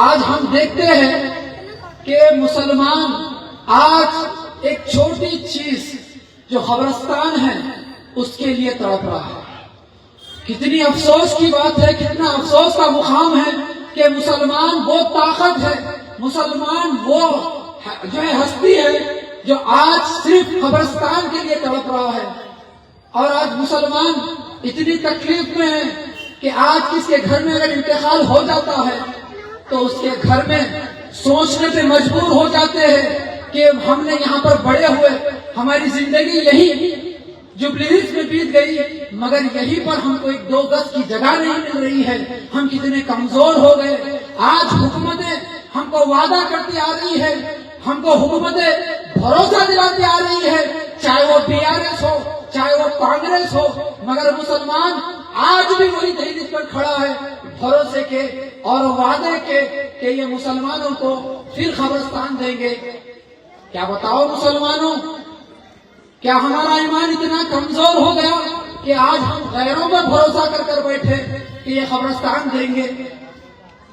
آج ہم دیکھتے ہیں کہ مسلمان آج ایک چھوٹی چیز جو قبرستان ہے اس کے لیے تڑپ رہا ہے. کتنی افسوس کی بات ہے, کتنا افسوس کا مقام ہے کہ مسلمان وہ طاقت ہے, مسلمان وہ جو ہے ہستی ہے جو آج صرف قبرستان کے لیے تڑپ رہا ہے. اور آج مسلمان اتنی تکلیف میں ہے کہ آج کس کے گھر میں اگر انتقال ہو جاتا ہے تو اس کے گھر میں سوچنے پہ مجبور ہو جاتے ہیں کہ ہم نے یہاں پر بڑے ہوئے, ہماری زندگی یہی جوبلی ہلز میں بیت گئی, مگر یہیں پر ہم کو 1-2 گز کی جگہ نہیں مل رہی ہے. ہم کتنے کمزور ہو گئے. آج حکومتیں ہم کو وعدہ کرتی آ رہی ہے, ہم کو حکومتیں بھروسہ دلاتی آ رہی ہے, چاہے وہ BRS ہو چاہے وہ کانگریس ہو, مگر مسلمان آج بھی وہی دہلیز پر کھڑا ہے بھروسے کے اور وعدے کے کہ یہ مسلمانوں کو پھر قبرستان دیں گے. کیا بتاؤ مسلمانوں, کیا ہمارا ایمان اتنا کمزور ہو گیا کہ آج ہم غیروں پر بھروسہ کر کر بیٹھے کہ یہ قبرستان دیں گے؟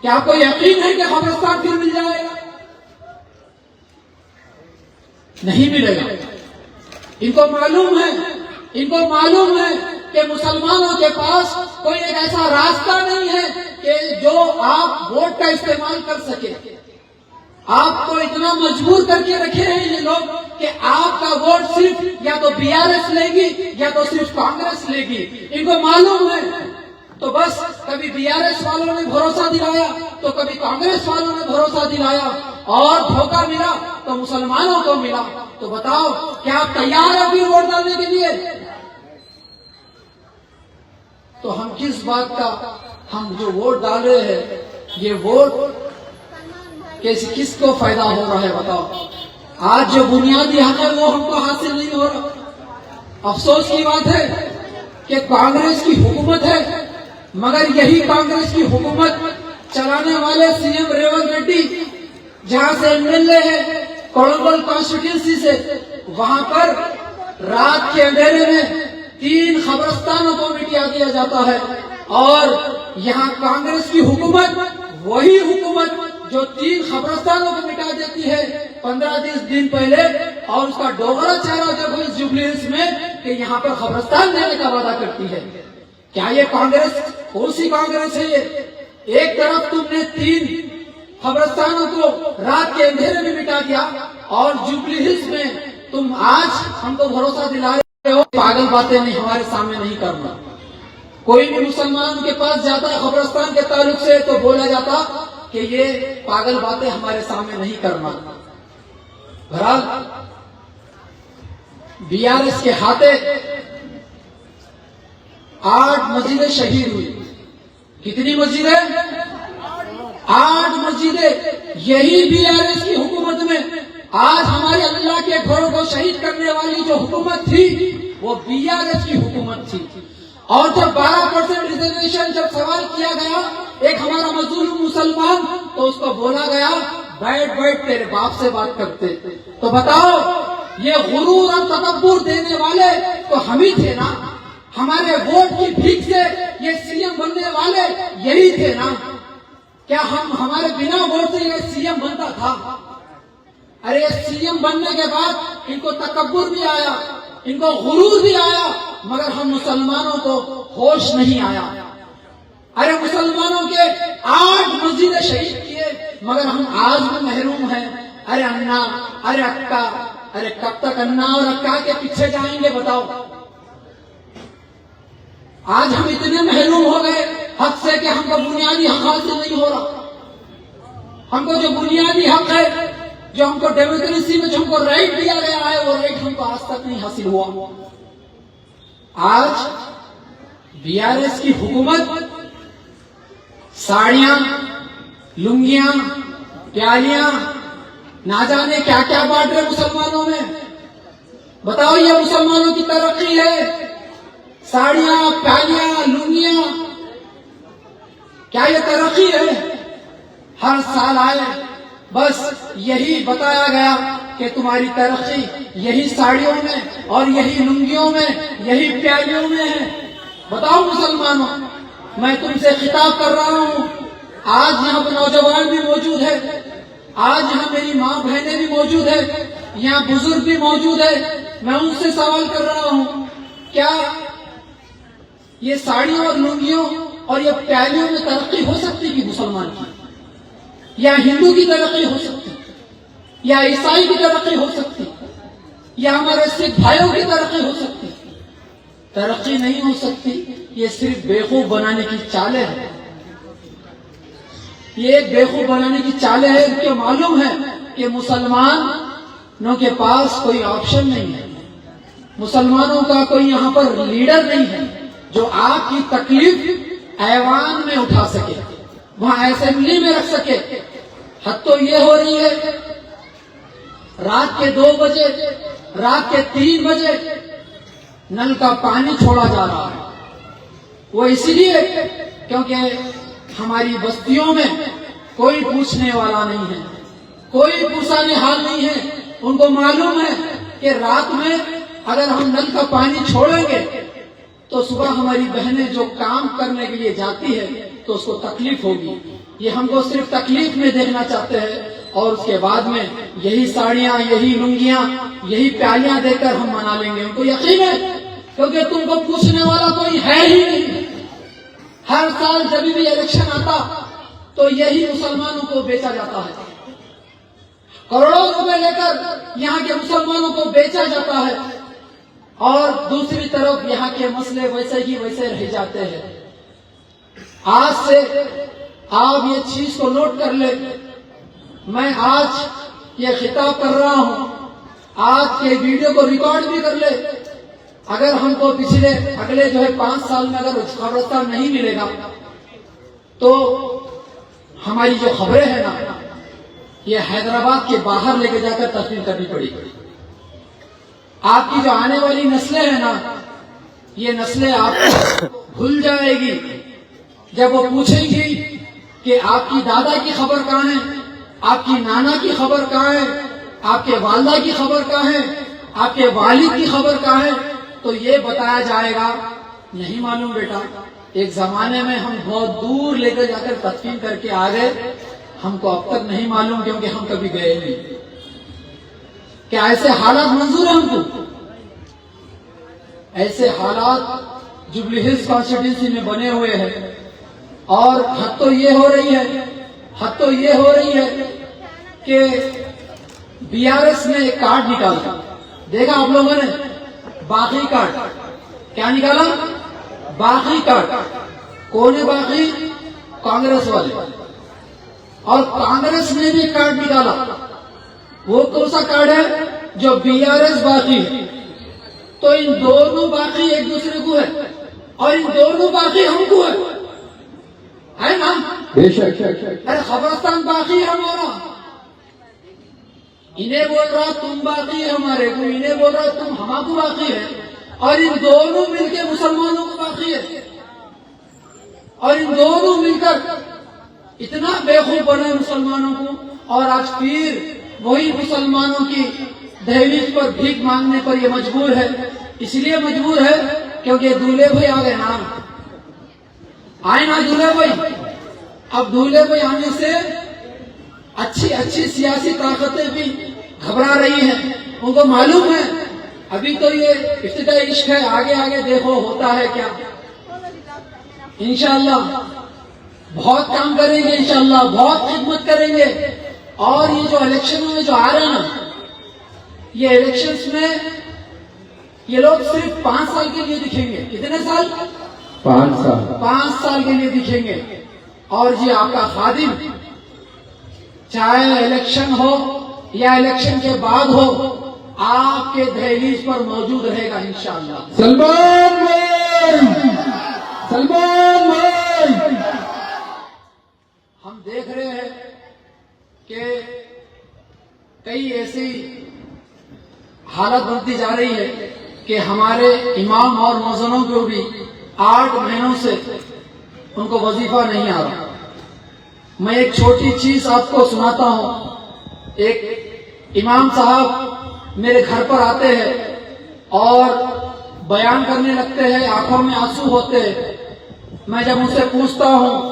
کیا کوئی یقین ہے کہ قبرستان پھر مل جائے گا؟ نہیں ملے گا. ان کو معلوم ہے کہ مسلمانوں کے پاس کوئی ایک ایسا راستہ نہیں ہے کہ جو آپ ووٹ کا استعمال کر سکے. آپ کو اتنا مجبور کر کے رکھے ہیں یہ لوگ کہ آپ کا ووٹ صرف یا تو BRS لے گی یا تو صرف کانگریس لے گی. ان کو معلوم ہے. تو بس کبھی BRS والوں نے بھروسہ دلایا تو کبھی کانگریس والوں نے بھروسہ دلایا اور دھوکہ ملا تو مسلمانوں کو ملا. تو بتاؤ کیا آپ تیار ہیں پھر ووٹ ڈالنے کے لیے؟ تو ہم کس بات کا, ہم جو ووٹ ڈال رہے ہیں یہ ووٹ کس کو فائدہ ہو رہا ہے بتاؤ؟ آج جو بنیادی حق ہے وہ ہم کو حاصل نہیں ہو رہا. افسوس کی بات ہے کہ کانگریس کی حکومت ہے, مگر یہی کانگریس کی حکومت چلانے والے CM ریونت ریڈی جہاں سے MLA ہے کولنگل کانسٹیٹوئنسی سے, وہاں پر رات کے اندھیرے میں 3 قبرستانوں کو مٹا دیا جاتا ہے. اور یہاں کانگریس کی حکومت وہی حکومت جو 3 قبرستانوں کو مٹا دیتی ہے 15-20 دن پہلے, اور اس کا ڈوغرا چہرہ جب اس جوبلی ہلز میں کہ یہاں پر قبرستان دینے کا وعدہ کرتی ہے. کیا یہ کانگریس کون سی کانگریس ہے؟ یہ ایک طرف تم نے 3 قبرستانوں کو رات کے اندھیرے میں مٹا دیا اور جوبلی ہلز میں تم آج ہم کو بھروسہ دلا رہے ہو. پاگل باتیں نہیں ہمارے سامنے نہیں کرنا. کوئی بھی مسلمان کے پاس جاتا ہے قبرستان کے تعلق سے تو بولا جاتا کہ یہ پاگل باتیں ہمارے سامنے نہیں کرنا. بہرحال BRS کے ہاتھے 8 مسجدیں شہید ہوئی. کتنی مسجدیں؟ 8 مسجدیں. یہی BRS کی حکومت میں آج ہمارے اللہ کے گھروں کو شہید کرنے والی جو حکومت تھی وہ BRS کی حکومت تھی. اور جب 12% ریزرویشن جب سوال کیا گیا ایک ہمارا مظلوم مسلمان, تو اس کو بولا گیا بیٹھ تیرے باپ سے بات کرتے. تو بتاؤ یہ غرور اور تکبر دینے والے تو ہم ہی تھے نا. ہمارے ووٹ کی بھیک سے یہ CM بننے والے یہی تھے نا. کیا ہمارے بنا ووٹ سے یہ CM بنتا تھا؟ ارے CM بننے کے بعد ان کو تکبر بھی آیا, ان کو غرور بھی آیا, مگر ہم مسلمانوں کو ہوش نہیں آیا. ارے مسلمانوں کے 8 مسجدیں شہید کیے مگر ہم آج بھی محروم ہیں. ارے انا, ارے اکا, ارے کب تک انا اور اکا کے پیچھے جائیں گے بتاؤ؟ آج ہم اتنے محروم ہو گئے حق سے کہ ہم کو بنیادی حق حاصل نہیں ہو رہا. ہم کو جو بنیادی حق ہے, جو ہم کو ڈیموکریسی میں جو ہم کو رائٹ دیا گیا ہے, وہ رائٹ ہم کو آج تک نہیں حاصل ہوا. آج BRS کی حکومت ساڑیاں, لنگیاں, پیالیاں, نہ جانے کیا کیا بانٹ رہے مسلمانوں میں. بتاؤ یہ مسلمانوں کی ترقی ہے؟ ساڑیاں, پیالیاں, لنگیاں, کیا یہ ترقی ہے؟ ہر سال آئے بس یہی بتایا گیا کہ تمہاری ترقی یہی ساڑیوں میں اور یہی لنگیوں میں, یہی پیالیوں میں ہے. بتاؤ مسلمانوں, میں تم سے خطاب کر رہا ہوں, آج یہاں پر نوجوان بھی موجود ہے, آج یہاں میری ماں بہنیں بھی موجود ہے, یہاں بزرگ بھی موجود ہے. میں ان سے سوال کر رہا ہوں, کیا یہ ساڑیوں اور لنگیوں اور یہ پیالیوں میں ترقی ہو سکتی کہ مسلمان کی, یا ہندو کی ترقی ہو سکتی, یا عیسائی کی ترقی ہو سکتی, یا ہمارے سکھ بھائیوں کی ترقی ہو سکتی؟ ترقی نہیں ہو سکتی. یہ صرف بیوقوف بنانے کی چالیں ہیں, یہ ایک بیوقوف بنانے کی چالیں ہے. ان کو معلوم ہے کہ مسلمانوں کے پاس کوئی آپشن نہیں ہے, مسلمانوں کا کوئی یہاں پر لیڈر نہیں ہے جو آپ کی تکلیف ایوان میں اٹھا سکے, وہاں اسمبلی میں رکھ سکے. حد تو یہ ہو رہی ہے رات کے 2 بجے, رات کے 3 بجے نل کا پانی چھوڑا جا رہا ہے. وہ اس لیے کیونکہ ہماری بستیوں میں کوئی پوچھنے والا نہیں ہے, کوئی پرسان حال نہیں ہے. ان کو معلوم ہے کہ رات میں اگر ہم نل کا پانی چھوڑیں گے تو صبح ہماری بہنیں جو کام کرنے کے لیے جاتی ہے تو اس کو تکلیف ہوگی. یہ ہم کو صرف تکلیف میں دیکھنا چاہتے ہیں, اور اس کے بعد میں یہی ساڑیاں, یہی لنگیاں, یہی پیالیاں دے کر ہم منا لیں گے. ان کو یقین ہے کیونکہ تم کو پوچھنے والا کوئی ہے ہی نہیں. ہر سال جب بھی الیکشن آتا تو یہی مسلمانوں کو بیچا جاتا ہے, کروڑوں روپے لے کر یہاں کے مسلمانوں کو بیچا جاتا ہے, اور دوسری طرف یہاں کے مسئلے ویسے ہی ویسے رہ جاتے ہیں. آج سے آپ یہ چیز کو نوٹ کر لیں, میں آج یہ خطاب کر رہا ہوں, آج کے ویڈیو کو ریکارڈ بھی کر لے. اگر ہم کو اگلے 5 سال میں اگر قبرستان نہیں ملے گا تو ہماری جو خبریں ہیں نا یہ حیدرآباد کے باہر لے کے جا کر تدفین کرنی پڑے گی. آپ کی جو آنے والی نسلیں ہیں نا, یہ نسلیں آپ کو بھول جائے گی جب وہ پوچھیں گی کہ آپ کی دادا کی خبر کہاں ہے, آپ کی نانا کی خبر کہاں ہے, آپ کے والدہ کی خبر کہاں ہے, آپ کے والد کی خبر کہاں ہے, تو یہ بتایا جائے گا نہیں معلوم بیٹا, ایک زمانے میں ہم بہت دور لے کر جا کر تدفین کر کے آ گئے, ہم کو اب تک نہیں معلوم کیونکہ ہم کبھی گئے نہیں. کیا ایسے حالات منظور ہیں ہم کو؟ ایسے حالات جوبلی ہلز کانسٹیٹوینسی میں بنے ہوئے ہیں. اور حد تو یہ ہو رہی ہے کہ BRS نے ایک کارڈ نکالا, دیکھا آپ لوگوں نے, باقی کارڈ. کیا نکالا؟ باقی کارڈ. کون ہے باقی؟ کانگریس والے. اور کانگریس نے بھی کارڈ نکالا. وہ کون سا کارڈ ہے؟ جو BRS باقی ہے. تو ان دونوں باقی ایک دوسرے کو ہے, اور ان دونوں باقی ہم کو ہے نا. ارے قبرستان باقی ہے ہمارا, انہیں بول رہا تم باقی ہے ہمارے کو, انہیں بول رہا تم ہما کو باقی ہے, اور ان دونوں مل کے مسلمانوں کو باقی ہے. اور ان دونوں مل کر اتنا بیوقوف بنے مسلمانوں کو, اور آج پیر وہی مسلمانوں کی دہلیز پر بھیک مانگنے پر یہ مجبور ہے. اس لیے مجبور ہے کیونکہ دولہے بھائی آ گئے نا, آئے نا دولہے بھائی. اب دولہے بھائی آنے سے اچھی سیاسی طاقتیں بھی گھبرا رہی ہیں. ان کو معلوم ہے ابھی تو یہ ابتدائی عشق ہے, آگے دیکھو ہوتا ہے کیا. انشاءاللہ بہت کام کریں گے, انشاءاللہ بہت خدمت کریں گے. اور یہ جو الیکشنوں میں جو آ رہے ہیں نا, یہ الیکشنز میں یہ لوگ صرف 5 سال کے لیے دکھیں گے. کتنے سال؟ 5 سال کے لیے دکھیں گے. اور یہ آپ کا خادم چاہے الیکشن ہو یا الیکشن کے بعد ہو, آپ کے دہلیز پر موجود رہے گا انشاءاللہ. سلمان بھائی ہم دیکھ رہے ہیں کہ کئی ایسی حالت بنتی جا رہی ہے کہ ہمارے امام اور مؤذنوں کو بھی 8 مہینوں سے ان کو وظیفہ نہیں آ رہا. میں ایک چھوٹی چیز آپ کو سناتا ہوں. ایک امام صاحب میرے گھر پر آتے ہیں اور بیان کرنے لگتے ہیں, آنکھوں میں آنسو ہوتے ہیں. میں جب ان سے پوچھتا ہوں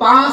5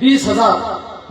20,000।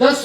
10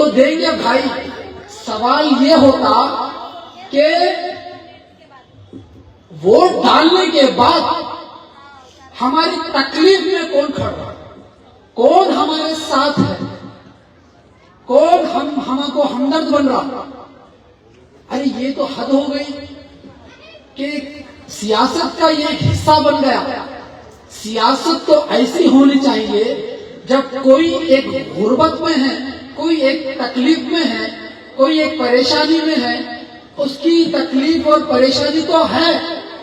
تو دیں گے بھائی. سوال یہ ہوتا کہ ووٹ ڈالنے کے بعد ہماری تکلیف میں کون کھڑا، کون ہمارے ساتھ ہے، کون ہم کو ہمدرد بن رہا. ارے یہ تو حد ہو گئی کہ سیاست کا یہ ایک حصہ بن گیا. سیاست تو ایسی ہونی چاہیے جب کوئی ایک غربت میں ہے، کوئی ایک تکلیف میں ہے، کوئی ایک پریشانی میں ہے، اس کی تکلیف اور پریشانی تو ہے،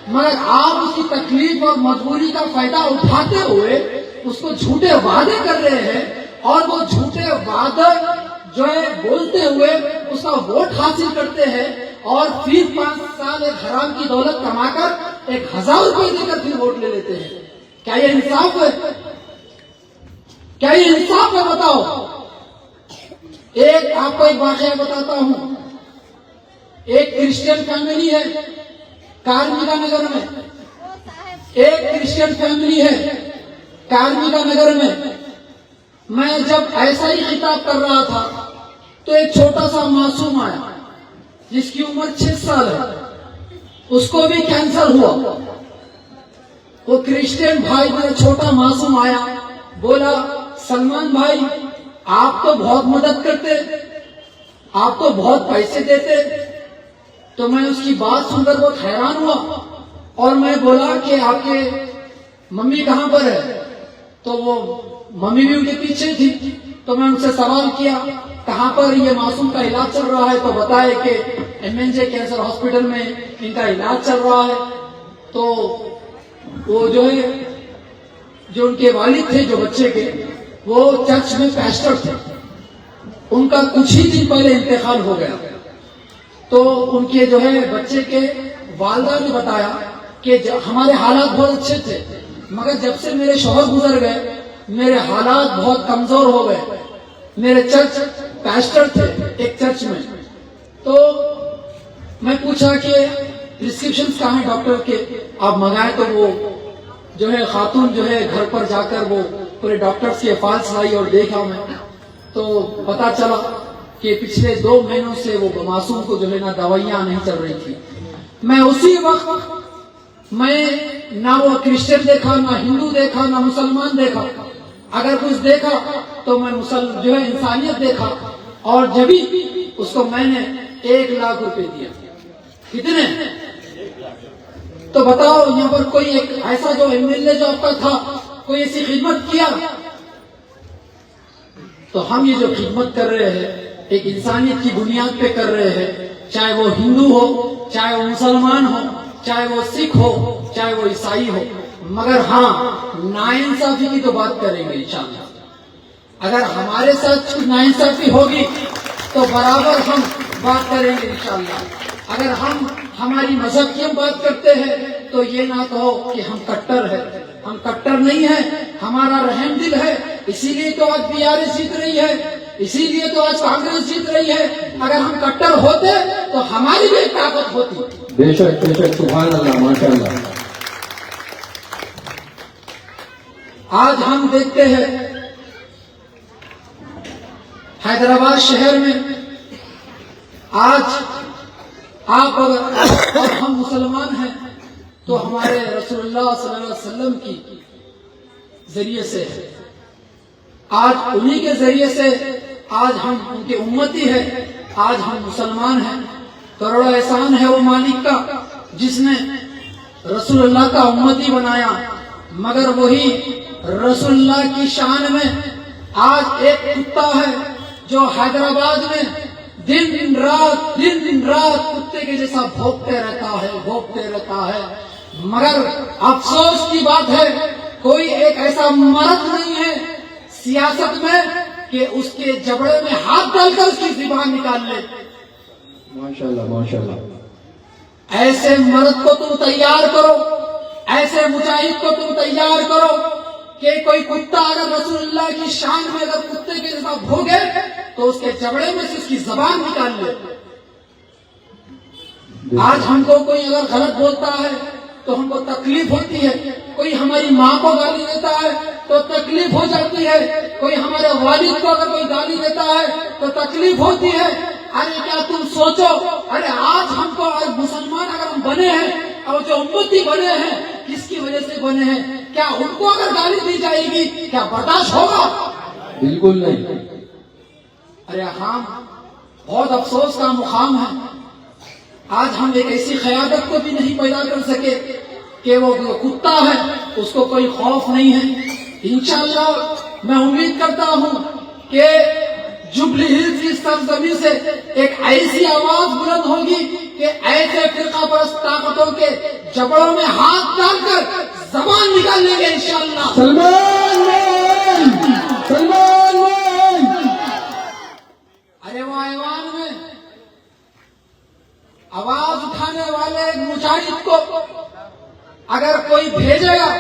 مگر آپ اس کی تکلیف اور مجبوری کا فائدہ اٹھاتے ہوئے اس کو جھوٹے وعدے کر رہے ہیں، اور وہ جھوٹے وعدے جو ہے بولتے ہوئے اس کا ووٹ حاصل کرتے ہیں، اور پھر 5 سال ایک حرام کی دولت کما کر 1000 روپے دے کر پھر ووٹ لے لیتے ہیں. کیا یہ انصاف ہے؟ کیا یہ انصاف ہے؟ بتاؤ. آپ کو ایک واقعہ بتاتا ہوں. ایک کرسچن فیملی ہے کارمیکا نگر میں، ایک کرسچن فیملی ہے کارمیکا نگر میں. میں جب ایسا ہی خطاب کر رہا تھا تو ایک چھوٹا سا معصوم آیا جس کی عمر 6 سال ہے، اس کو بھی کینسر ہوا. وہ کرسچن بھائی میرا چھوٹا معصوم آیا، بولا سلمان بھائی آپ تو بہت مدد کرتے، آپ تو بہت پیسے دیتے. تو میں اس کی بات سن کر بہت حیران ہوا، اور میں بولا کہ آپ کے ممی کہاں پر ہے؟ تو وہ ممی بھی ان کے پیچھے تھی. تو میں ان سے سوال کیا کہاں پر یہ معصوم کا علاج چل رہا ہے؟ تو بتائے کہ MNJ کینسر ہاسپٹل میں ان کا علاج چل رہا ہے. تو وہ جو ہے جو ان کے والد تھے جو بچے کے، وہ چرچ میں پیسٹر تھے. ان کا کچھ ہی دن پہلے انتقال ہو گیا. تو ان کے جو ہے بچے کے والدہ نے بتایا کہ ہمارے حالات بہت اچھے تھے، مگر جب سے میرے شوہر گزر گئے میرے حالات بہت کمزور ہو گئے. میرے چرچ پیسٹر تھے ایک چرچ میں. تو میں پوچھا کہ پرسکرپشن کہاں ہیں ڈاکٹر کے، آپ منگائے؟ تو وہ جو ہے خاتون جو ہے گھر پر جا کر وہ پورے ڈاکٹرز کے فائلز لائی اور دیکھا میں، تو پتا چلا کہ پچھلے 2 مہینوں سے وہ معصوم کو جو ہے نا دوائیاں نہیں چل رہی تھی. میں اسی وقت میں نہ وہ کرسچن دیکھا، نہ ہندو دیکھا، نہ مسلمان دیکھا. اگر کچھ دیکھا تو میں جو ہے انسانیت دیکھا. اور جبھی اس کو میں نے 1 لاکھ روپے دیا. کتنے؟ تو بتاؤ یہاں پر کوئی ایک ایسا جو MLA جو آپ کا تھا کوئی ایسی خدمت کیا؟ تو ہم یہ جو خدمت کر رہے ہیں ایک انسانیت کی بنیاد پہ کر رہے ہیں، چاہے وہ ہندو ہو، چاہے وہ مسلمان ہو، چاہے وہ سکھ ہو، چاہے وہ عیسائی ہو. مگر ہاں ناانصافی کی تو بات کریں گے انشاءاللہ. اگر ہمارے ساتھ کچھ ناانصافی ہوگی تو برابر ہم بات کریں گے انشاءاللہ. اگر ہم ہماری مذہب کی ہم بات کرتے ہیں تو یہ نہ کہو کہ ہم کٹر ہیں. ہم کٹر نہیں ہیں، ہمارا رحم دل ہے. اسی لیے تو آج BRS جیت رہی ہے، اسی لیے تو آج کانگریس جیت رہی ہے. اگر ہم کٹر ہوتے تو ہماری بھی ایک طاقت ہوتی. بے شک سبحان اللہ ماشاء اللہ. آج ہم دیکھتے ہیں حیدرآباد شہر میں آج آپ اگر اور ہم مسلمان ہیں تو ہمارے رسول اللہ صلی اللہ علیہ وسلم کی ذریعے سے ہے. آج انہی کے ذریعے سے آج ہم ان کے امتی ہیں، آج ہم مسلمان ہیں. کروڑا احسان ہے وہ مالک کا جس نے رسول اللہ کا امتی بنایا. مگر وہی رسول اللہ کی شان میں آج ایک کتا ہے جو حیدرآباد میں دن رات کتے کے جیسا بھونکتے رہتا ہے. مگر افسوس کی بات ہے کوئی ایک ایسا مرد نہیں ہے سیاست میں کہ اس کے جبڑے میں ہاتھ ڈال کر اس کی زبان نکال لے. ماشاءاللہ ماشاءاللہ. ایسے مرد کو تم تیار کرو، ایسے مجاہد کو تم تیار کرو کہ کوئی کتا اگر رسول اللہ کی شان میں اگر کتے کے جیسا بھوگے تو اس کے جبڑے میں سے اس کی زبان نکال لے. آج ہم کو کوئی اگر غلط بولتا ہے تو ہم کو تکلیف ہوتی ہے، کوئی ہماری ماں کو گالی دیتا ہے تو تکلیف ہو جاتی ہے، کوئی ہمارے والد کو اگر کوئی گالی دیتا ہے تو تکلیف ہوتی ہے۔ ارے کیا تم سوچو، ارے آج ہم کو آج مسلمان اگر ہم بنے ہیں اور جو امتی بنے ہیں کس کی وجہ سے بنے ہیں؟ کیا ان کو اگر گالی دی جائے گی کیا برداشت ہوگا؟ بالکل نہیں۔ ارے ہم بہت افسوس کا مقام ہے، آج ہم ایک ایسی قیادت کو بھی نہیں پیدا کر سکے کہ وہ جو کتا ہے اس کو کوئی خوف نہیں ہے۔ انشاءاللہ میں امید کرتا ہوں کہ جوبلی ہلز کی سرزمین سے ایک ایسی آواز بلند ہوگی کہ ایسے فرقہ پرست طاقتوں کے جبڑوں میں ہاتھ ڈال کر زبان نکال لیں گے انشاءاللہ۔ سلمان بھائی، سلمان بھائی۔ ارے وہ ایوان میں آواز اٹھانے والے ایک مجاہد کو اگر کوئی بھیجے گا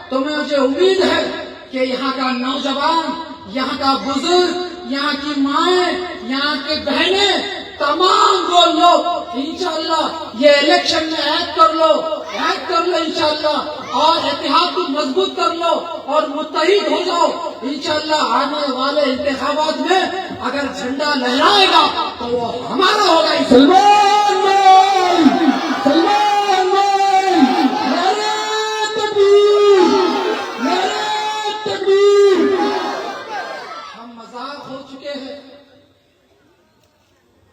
تو مجھے امید ہے کہ یہاں کا نوجوان، یہاں کا بزرگ، یہاں کی مائیں، یہاں کی بہنیں، تمام وہ لوگ انشاءاللہ یہ الیکشن میں عہد کر لو انشاءاللہ، اور اتحاد کو مضبوط کر لو اور متحد ہو جاؤ انشاءاللہ۔ آنے والے انتخابات میں اگر جھنڈا لہرائے گا تو وہ ہمارا ہوگا۔ سلمان بھائی، سلمان بھائی، نعرہ تکبیر، نعرہ تکبیر۔ ہم مذاق ہو چکے ہیں۔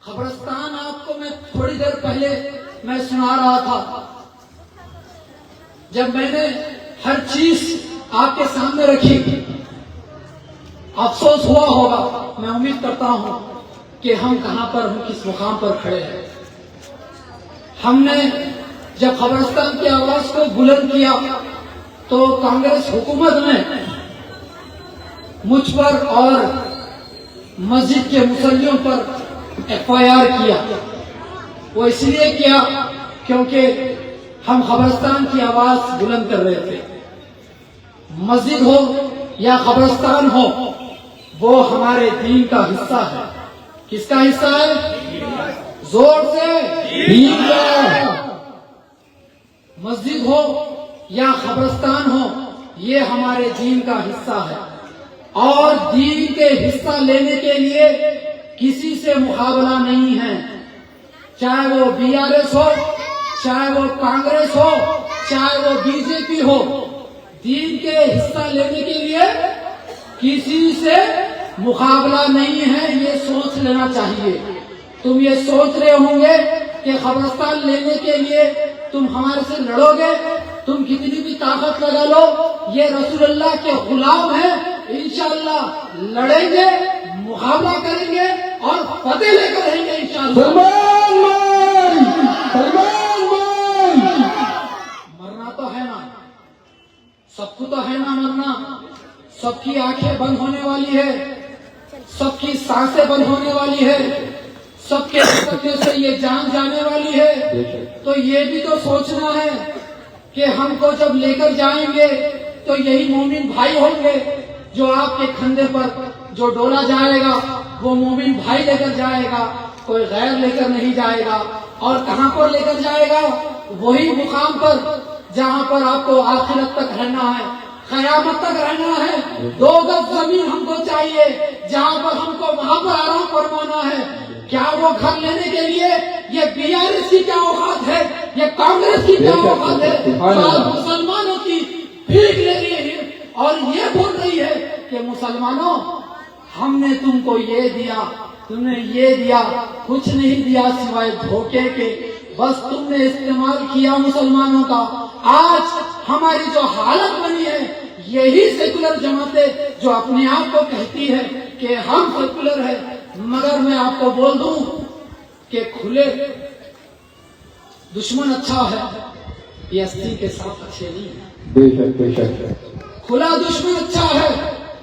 قبرستان آپ کو میں تھوڑی دیر پہلے میں سنا رہا تھا، جب میں نے ہر چیز آپ کے سامنے رکھی افسوس ہوا ہوگا۔ میں امید کرتا ہوں کہ ہم کہاں پر ہم کس مقام پر کھڑے ہیں۔ ہم نے جب قبرستان کی آواز کو بلند کیا تو کانگریس حکومت نے مجھ پر اور مسجد کے مصلیوں پر FIR کیا۔ وہ اس لیے کیا کیونکہ ہم قبرستان کی آواز بلند کر رہے تھے۔ مسجد ہو یا قبرستان ہو وہ ہمارے دین کا حصہ ہے۔ کس کا حصہ ہے؟ زور سے دین کا۔ مسجد ہو یا قبرستان ہو یہ ہمارے دین کا حصہ ہے، اور دین کے حصہ لینے کے لیے کسی سے مقابلہ نہیں ہے، چاہے وہ BRS ہو، چاہے وہ کانگریس ہو، چاہے وہ BJP ہو۔ دین کے حصہ لینے کے لیے کسی سے مقابلہ نہیں ہے، یہ سوچ لینا چاہیے۔ تم یہ سوچ رہے ہوں گے کہ قبرستان لینے کے لیے تم ہمارے سے لڑو گے، تم کتنی بھی طاقت لگا لو، یہ رسول اللہ کے غلام ہیں، انشاءاللہ لڑیں گے، مقابلہ کریں گے اور فتح لے کر رہیں گے انشاءاللہ۔ سلمان بھائی، سلمان بھائی۔ مرنا تو ہے نا، سب کو تو ہے نا مرنا، سب کی آنکھیں بند ہونے والی ہے، سب کی سانسیں بند ہونے والی ہے، سب کے نکلنے سے یہ جان جانے والی ہے۔ تو یہ بھی تو سوچنا ہے کہ ہم کو جب لے کر جائیں گے تو یہی مومن بھائی ہوں گے جو آپ کے کندھے پر جو ڈولا جائے گا وہ مومن بھائی لے کر جائے گا، کوئی غیر لے کر نہیں جائے گا۔ اور کہاں پر لے کر جائے گا؟ وہی مقام پر جہاں پر آپ کو آخرت تک رہنا ہے، قیامت تک رہنا ہے۔ 2 گز زمین ہم کو چاہیے جہاں پر ہم کو وہاں پر آرام فرمانا ہے۔ کیا وہ گھر لینے کے لیے یہ BRS کی کیا اوقات ہے، یہ کانگریس کی کیا اوقات ہے؟ مسلمانوں کی بھیک لے رہی ہے اور یہ بول رہی ہے کہ مسلمانوں ہم نے تم کو یہ دیا، تم نے یہ دیا، کچھ نہیں دیا سوائے دھوکے کے، بس تم نے استعمال کیا مسلمانوں کا۔ آج ہماری جو حالت بنی ہے یہی سیکولر جماعتیں جو اپنے آپ کو کہتی ہے کہ ہم سیکولر ہے، مگر میں آپ کو بول دوں کہ کھلے دشمن اچھا ہے، یہ آستین کے ساتھ اچھے نہیں ہے۔ بے شک، بے شک۔ کھلا دشمن اچھا ہے،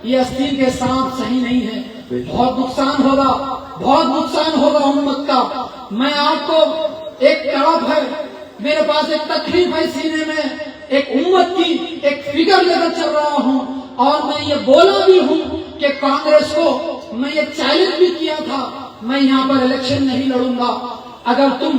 یہ آستین کے ساتھ صحیح نہیں ہے۔ بہت نقصان ہوگا، بہت نقصان ہوگا امت کا۔ میں آپ کو ایک تڑپ ہے، میرے پاس ایک تکلیف ہے سینے میں، ایک امت کی ایک فکر لے کر چل رہا ہوں، اور میں یہ بولا بھی ہوں کہ کانگریس کو میں یہ چیلنج بھی کیا تھا، میں یہاں پر الیکشن نہیں لڑوں گا اگر تم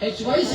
HYC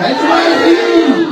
HYC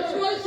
HYC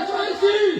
HYC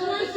HYC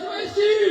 HYC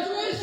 HYC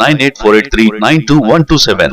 9848392127।